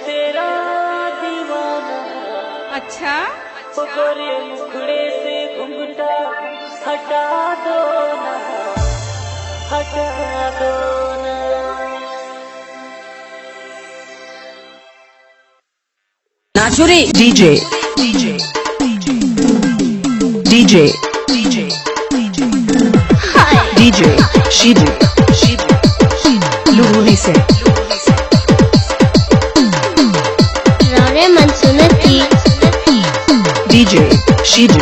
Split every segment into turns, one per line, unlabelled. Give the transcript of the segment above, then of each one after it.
तेरा दीवाना।
अच्छा
गोरे मुखड़े से घुंघटा हटा दो ना, हटा दो ना।
Nachuri DJ DJ DJ DJ DJ Shidu Luruli se
Rane Mansunati
DJ Shidu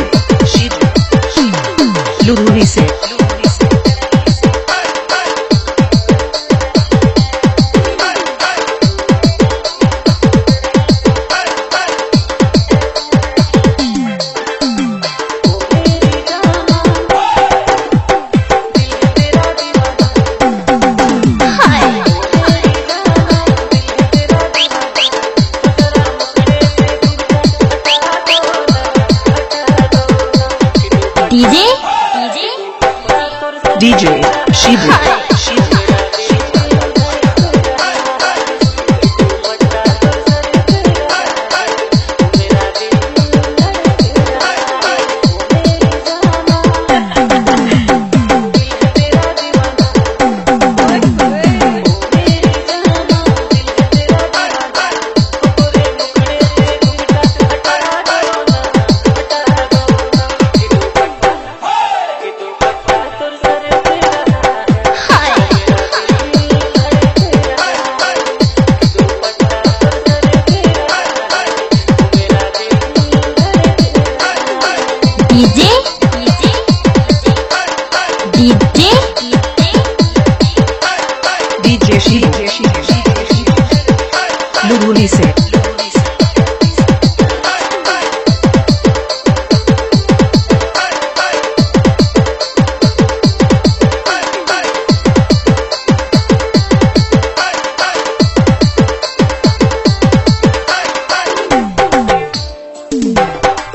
Luruli se DJ Shibu DJ Shibu Luruli se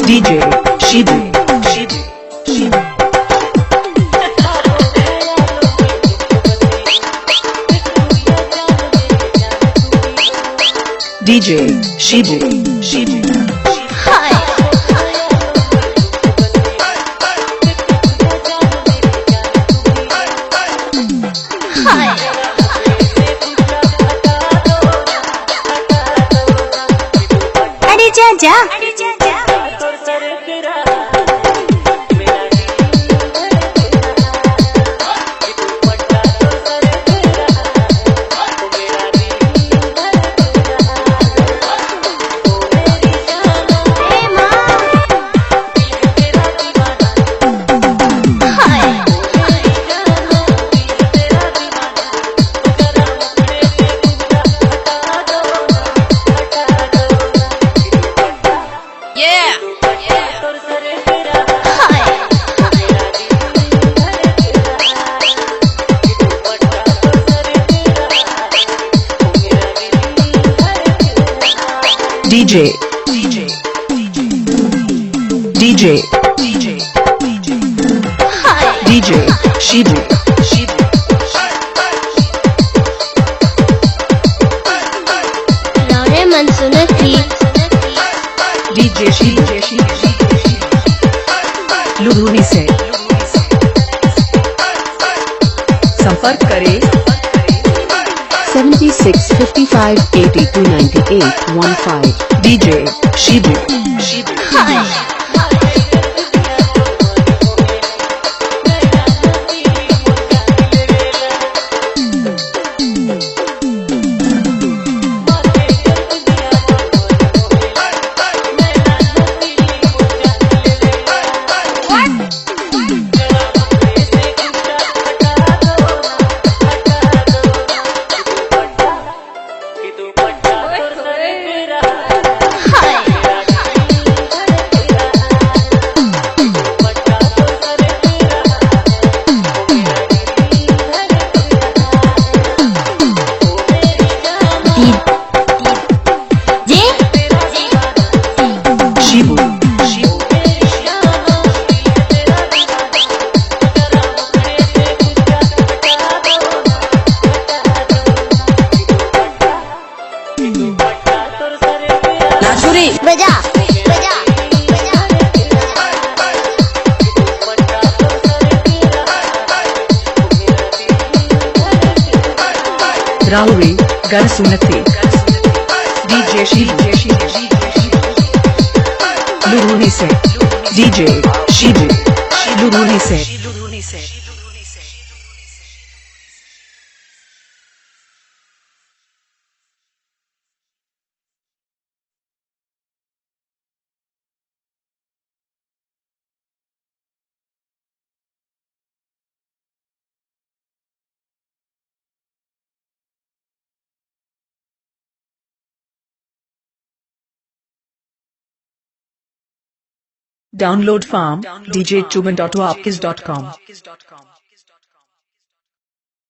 DJ Shibu DJ Shibu
अरे जा जा DJ Shibu Rane Mansunati
DJ Shibu Luruli से संपर्क करें
76 55 82 98 15
DJ Shibu Rahuri गर सुनते DJ Shibu लुरुनी से DJ Shibu लुरुनी से Download farm DJ Tuban.com